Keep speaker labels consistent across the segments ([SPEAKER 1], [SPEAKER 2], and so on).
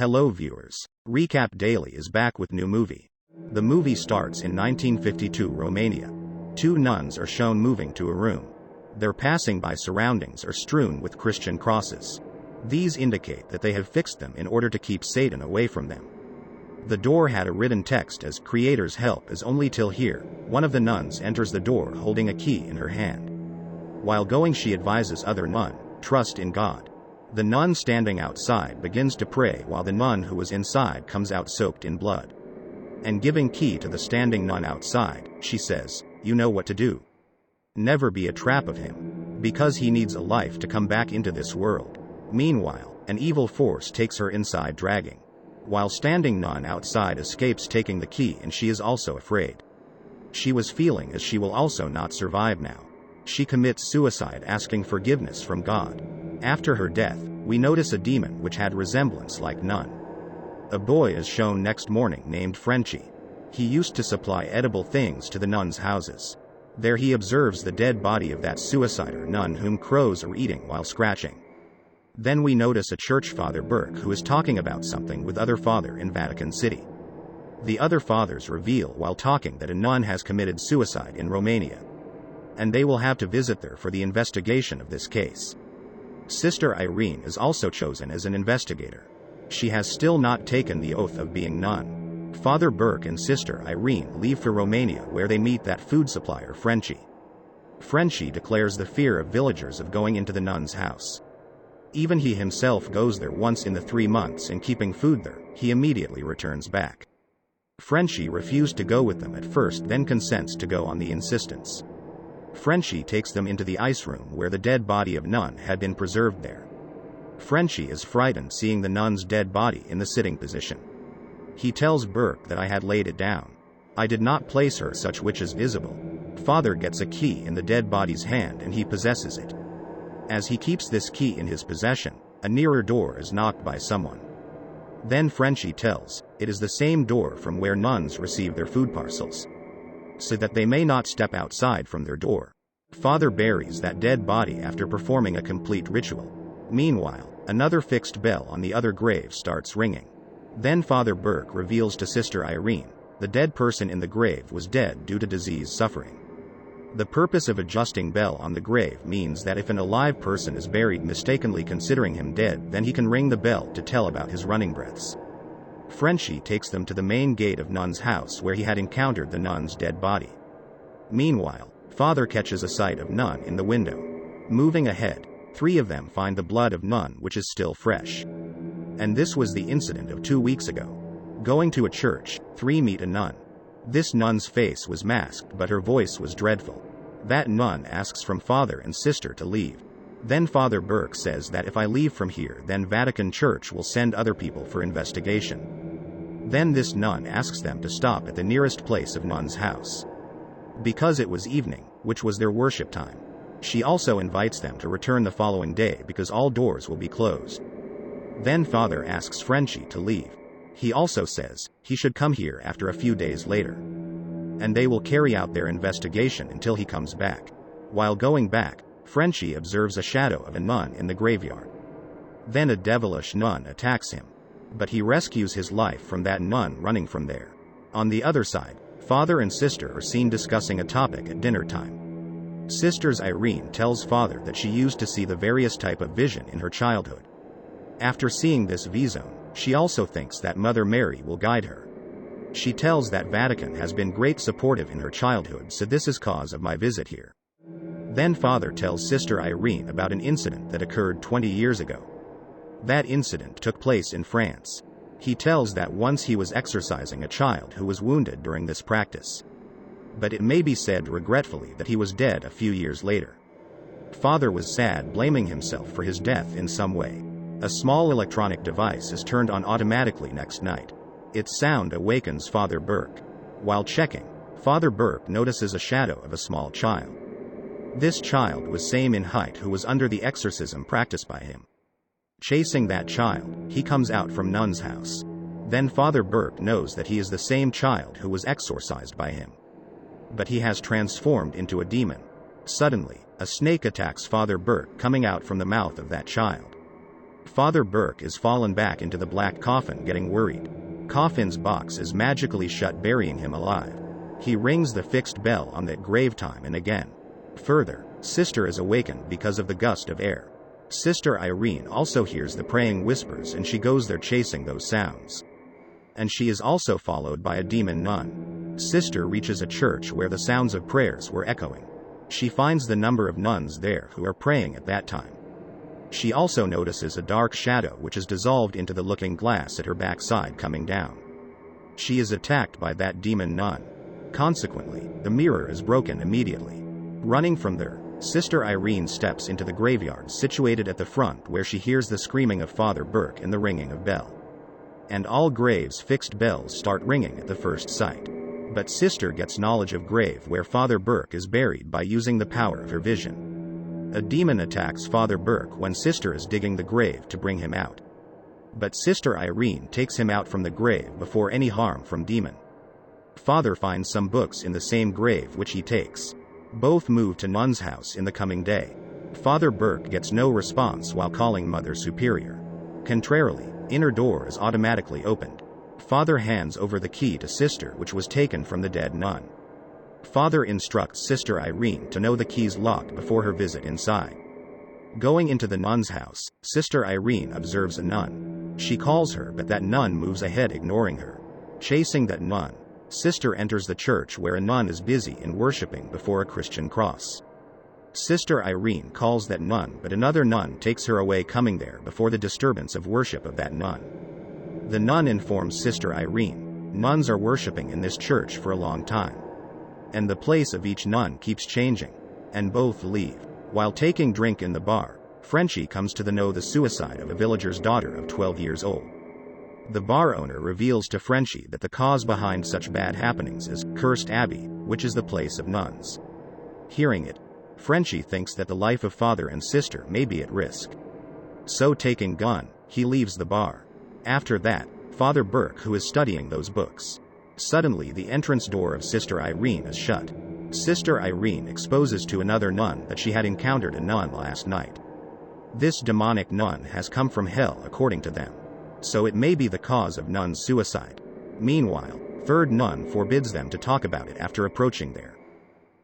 [SPEAKER 1] Hello viewers. Recap Daily is back with new movie. The movie starts in 1952 Romania. Two nuns are shown moving to a room. Their passing by surroundings are strewn with Christian crosses. These indicate that they have fixed them in order to keep Satan away from them. The door had a written text as "Creator's help is only till here." One of the nuns enters the door holding a key in her hand. While going, she advises other nun, "Trust in God." The nun standing outside begins to pray while the nun who was inside comes out soaked in blood. And giving key to the standing nun outside, she says, "You know what to do. Never be a trap of him. Because he needs a life to come back into this world." Meanwhile, an evil force takes her inside dragging. While standing nun outside escapes taking the key, and she is also afraid. She was feeling as she will also not survive now. She commits suicide asking forgiveness from God. After her death, we notice a demon which had resemblance like nun. A boy is shown next morning named Frenchie. He used to supply edible things to the nuns' houses. There he observes the dead body of that suicider nun whom crows are eating while scratching. Then we notice a church Father Burke who is talking about something with other father in Vatican City. The other fathers reveal while talking that a nun has committed suicide in Romania, and they will have to visit there for the investigation of this case. Sister Irene is also chosen as an investigator. She has still not taken the oath of being nun. Father Burke and Sister Irene leave for Romania, where they meet that food supplier Frenchie. Frenchie declares the fear of villagers of going into the nun's house. Even he himself goes there once in the 3 months and keeping food there, he immediately returns back. Frenchie refused to go with them at first, then consents to go on the insistence. Frenchie takes them into the ice room where the dead body of nun had been preserved there. Frenchie is frightened seeing the nun's dead body in the sitting position. He tells Burke that "I had laid it down. I did not place her such which is visible." Father gets a key in the dead body's hand and he possesses it. As he keeps this key in his possession, a nearer door is knocked by someone. Then Frenchie tells, it is the same door from where nuns receive their food parcels, so that they may not step outside from their door. Father buries that dead body after performing a complete ritual. Meanwhile, another fixed bell on the other grave starts ringing. Then Father Burke reveals to Sister Irene, the dead person in the grave was dead due to disease suffering. The purpose of adjusting bell on the grave means that if an alive person is buried mistakenly considering him dead, then he can ring the bell to tell about his running breaths. Frenchie takes them to the main gate of nun's house where he had encountered the nun's dead body. Meanwhile, Father catches a sight of nun in the window. Moving ahead, 3 of them find the blood of nun which is still fresh. And this was the incident of 2 weeks ago. Going to a church, 3 meet a nun. This nun's face was masked but her voice was dreadful. That nun asks from Father and Sister to leave. Then Father Burke says that if I leave from here, then Vatican Church will send other people for investigation. Then this nun asks them to stop at the nearest place of nun's house, because it was evening, which was their worship time. She also invites them to return the following day because all doors will be closed. Then Father asks Frenchie to leave. He also says he should come here after a few days later, and they will carry out their investigation until he comes back. While going back, Frenchie observes a shadow of a nun in the graveyard. Then a devilish nun attacks him, but he rescues his life from that nun running from there. On the other side, Father and Sister are seen discussing a topic at dinner time. Sisters Irene tells Father that she used to see the various type of vision in her childhood. After seeing this vision, she also thinks that Mother Mary will guide her. She tells that Vatican has been great supportive in her childhood, so this is cause of my visit here. Then Father tells Sister Irene about an incident that occurred 20 years ago. That incident took place in France. He tells that once he was exorcising a child who was wounded during this practice, but it may be said regretfully that he was dead a few years later. Father was sad, blaming himself for his death in some way. A small electronic device is turned on automatically next night. Its sound awakens Father Burke. While checking, Father Burke notices a shadow of a small child. This child was same in height who was under the exorcism practiced by him. Chasing that child, he comes out from nun's house. Then Father Burke knows that he is the same child who was exorcised by him, but he has transformed into a demon. Suddenly, a snake attacks Father Burke coming out from the mouth of that child. Father Burke is fallen back into the black coffin, getting worried. Coffin's box is magically shut, burying him alive. He rings the fixed bell on that grave time and again. Further, Sister is awakened because of the gust of air. Sister Irene also hears the praying whispers and she goes there chasing those sounds. And she is also followed by a demon nun. Sister reaches a church where the sounds of prayers were echoing. She finds the number of nuns there who are praying at that time. She also notices a dark shadow which is dissolved into the looking glass at her backside coming down. She is attacked by that demon nun. Consequently, the mirror is broken immediately. Running from there, Sister Irene steps into the graveyard situated at the front, where she hears the screaming of Father Burke and the ringing of bell. And all graves' fixed bells start ringing at the first sight. But Sister gets knowledge of grave where Father Burke is buried by using the power of her vision. A demon attacks Father Burke when Sister is digging the grave to bring him out. But Sister Irene takes him out from the grave before any harm from demon. Father finds some books in the same grave which he takes. Both move to nun's house in the coming day. Father Burke gets no response while calling Mother Superior. Contrarily, inner door is automatically opened. Father hands over the key to Sister, which was taken from the dead nun. Father instructs Sister Irene to know the key's locked before her visit inside. Going into the nun's house, Sister Irene observes a nun. She calls her, but that nun moves ahead, ignoring her. Chasing that nun, Sister enters the church where a nun is busy in worshiping before a Christian cross. Sister Irene calls that nun, but another nun takes her away, coming there before the disturbance of worship of that nun. The nun informs Sister Irene, nuns are worshiping in this church for a long time. And the place of each nun keeps changing. And both leave. While taking drink in the bar, Frenchie comes to know the suicide of a villager's daughter of 12 years old. The bar owner reveals to Frenchie that the cause behind such bad happenings is Cursed Abbey, which is the place of nuns. Hearing it, Frenchie thinks that the life of Father and Sister may be at risk. So taking gun, he leaves the bar. After that, Father Burke, who is studying those books. Suddenly the entrance door of Sister Irene is shut. Sister Irene exposes to another nun that she had encountered a nun last night. This demonic nun has come from hell according to them. So it may be the cause of nun's suicide. Meanwhile, third nun forbids them to talk about it after approaching there.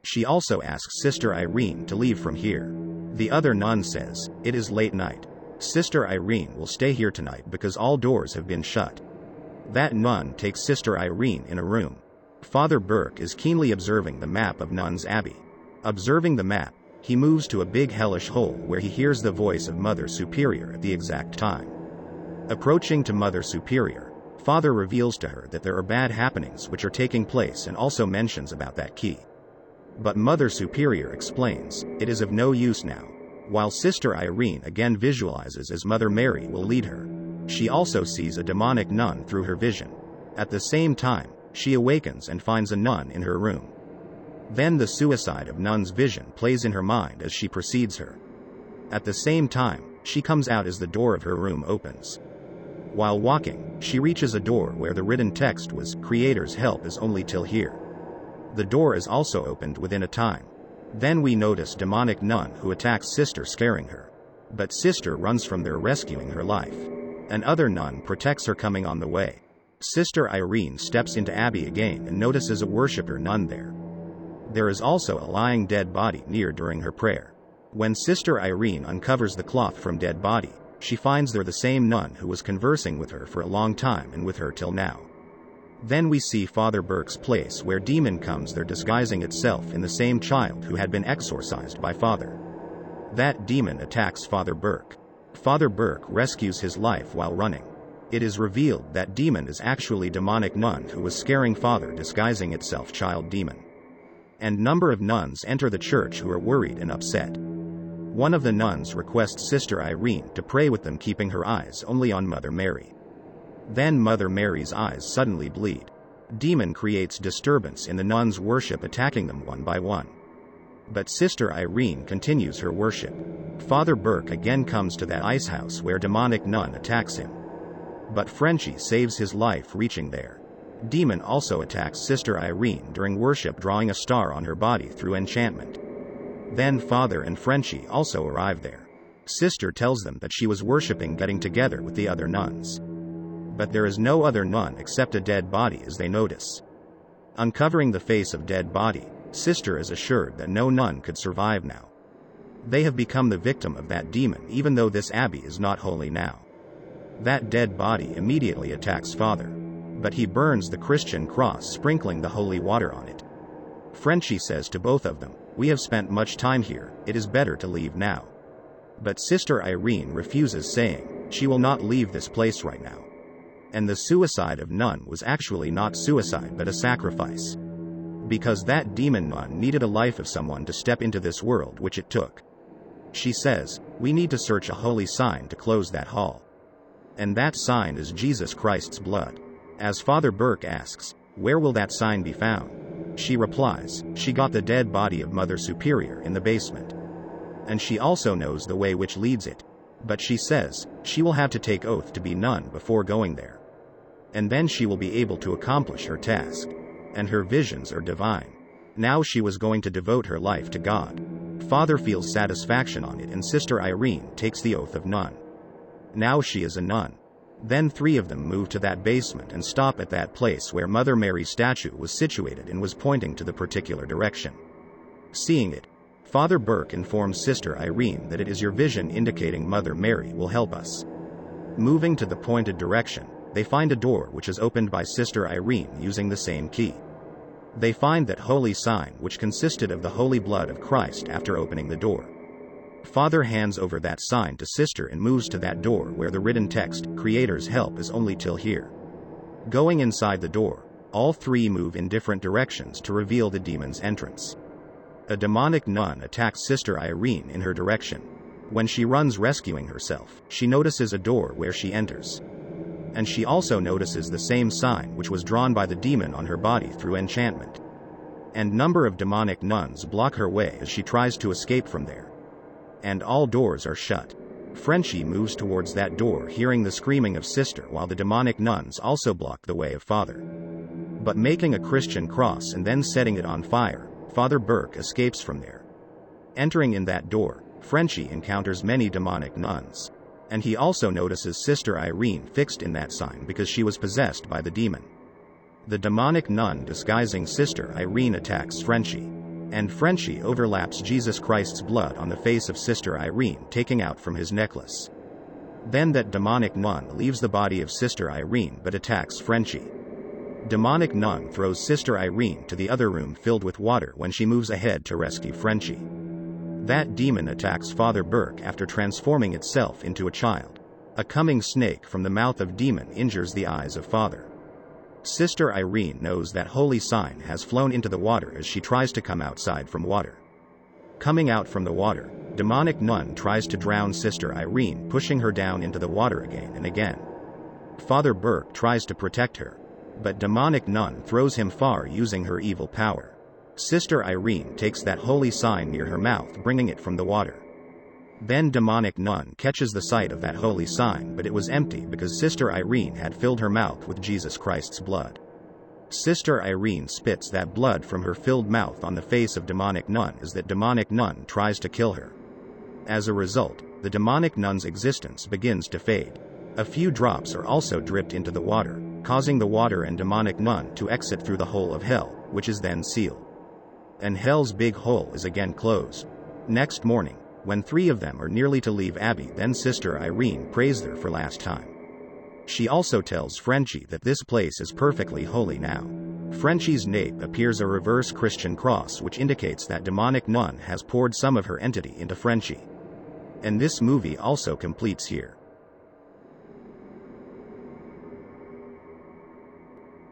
[SPEAKER 1] She also asks Sister Irene to leave from here. The other nun says, it is late night. Sister Irene will stay here tonight because all doors have been shut. That nun takes Sister Irene in a room. Father Burke is keenly observing the map of Nun's Abbey. Observing the map, he moves to a big hellish hole where he hears the voice of Mother Superior at the exact time. Approaching to Mother Superior, Father reveals to her that there are bad happenings which are taking place and also mentions about that key. But Mother Superior explains, it is of no use now. While Sister Irene again visualizes as Mother Mary will lead her. She also sees a demonic nun through her vision. At the same time, she awakens and finds a nun in her room. Then the suicide of nun's vision plays in her mind as she precedes her. At the same time, she comes out as the door of her room opens. While walking, she reaches a door where the written text was, Creator's help is only till here. The door is also opened within a time. Then we notice demonic nun who attacks Sister, scaring her. But Sister runs from there, rescuing her life. An other nun protects her coming on the way. Sister Irene steps into Abbey again and notices a worshipper nun there. There is also a lying dead body near during her prayer. When Sister Irene uncovers the cloth from dead body, she finds there the same nun who was conversing with her for a long time and with her till now. Then we see Father Burke's place where demon comes there disguising itself in the same child who had been exorcised by Father. That demon attacks Father Burke. Father Burke rescues his life while running. It is revealed that demon is actually demonic nun who was scaring Father disguising itself child demon. And number of nuns enter the church who are worried and upset. One of the nuns requests Sister Irene to pray with them, keeping her eyes only on Mother Mary. Then Mother Mary's eyes suddenly bleed. Demon creates disturbance in the nuns' worship, attacking them one by one. But Sister Irene continues her worship. Father Burke again comes to that ice house where demonic nun attacks him. But Frenchie saves his life reaching there. Demon also attacks Sister Irene during worship, drawing a star on her body through enchantment. Then Father and Frenchie also arrive there. Sister tells them that she was worshipping getting together with the other nuns. But there is no other nun except a dead body as they notice. Uncovering the face of dead body, Sister is assured that no nun could survive now. They have become the victim of that demon even though this abbey is not holy now. That dead body immediately attacks Father. But he burns the Christian cross, sprinkling the holy water on it. Frenchie says to both of them, "We have spent much time here, it is better to leave now." But Sister Irene refuses, saying she will not leave this place right now. And the suicide of nun was actually not suicide but a sacrifice. Because that demon nun needed a life of someone to step into this world, which it took. She says, "We need to search a holy sign to close that hall. And that sign is Jesus Christ's blood." As Father Burke asks, "Where will that sign be found?" She replies, "She got the dead body of Mother Superior in the basement. And she also knows the way which leads it. But she says, she will have to take oath to be nun before going there. And then she will be able to accomplish her task. And her visions are divine. Now she was going to devote her life to God." Father feels satisfaction on it and Sister Irene takes the oath of nun. Now she is a nun. Then 3 of them move to that basement and stop at that place where Mother Mary's statue was situated and was pointing to the particular direction. Seeing it, Father Burke informs Sister Irene that it is your vision indicating Mother Mary will help us. Moving to the pointed direction, they find a door which is opened by Sister Irene using the same key. They find that holy sign which consisted of the holy blood of Christ after opening the door. Father hands over that sign to Sister and moves to that door where the written text, "Creator's help is only till here." Going inside the door, all 3 move in different directions to reveal the demon's entrance. A demonic nun attacks Sister Irene in her direction. When she runs rescuing herself, she notices a door where she enters. And she also notices the same sign which was drawn by the demon on her body through enchantment. And number of demonic nuns block her way as she tries to escape from there. And all doors are shut. Frenchie moves towards that door, hearing the screaming of Sister, while the demonic nuns also block the way of Father. But making a Christian cross and then setting it on fire, Father Burke escapes from there. Entering in that door, Frenchie encounters many demonic nuns. And he also notices Sister Irene fixed in that sign because she was possessed by the demon. The demonic nun disguising Sister Irene attacks Frenchie. And Frenchie overlaps Jesus Christ's blood on the face of Sister Irene, taking out from his necklace. Then that demonic nun leaves the body of Sister Irene but attacks Frenchie. Demonic nun throws Sister Irene to the other room filled with water when she moves ahead to rescue Frenchie. That demon attacks Father Burke after transforming itself into a child. A coming snake from the mouth of demon injures the eyes of Father. Sister Irene knows that holy sign has flown into the water as she tries to come outside from water. Coming out from the water, demonic nun tries to drown Sister Irene, pushing her down into the water again and again. Father Burke tries to protect her, but demonic nun throws him far using her evil power. Sister Irene takes that holy sign near her mouth, bringing it from the water. Then demonic nun catches the sight of that holy sign, but it was empty because Sister Irene had filled her mouth with Jesus Christ's blood. Sister Irene spits that blood from her filled mouth on the face of demonic nun as that demonic nun tries to kill her. As a result, the demonic nun's existence begins to fade. A few drops are also dripped into the water, causing the water and demonic nun to exit through the hole of hell, which is then sealed. And hell's big hole is again closed. Next morning, when 3 of them are nearly to leave Abbey, then Sister Irene prays there for last time. She also tells Frenchie that this place is perfectly holy now. Frenchie's nape appears a reverse Christian cross, which indicates that demonic nun has poured some of her entity into Frenchie. And this movie also completes here.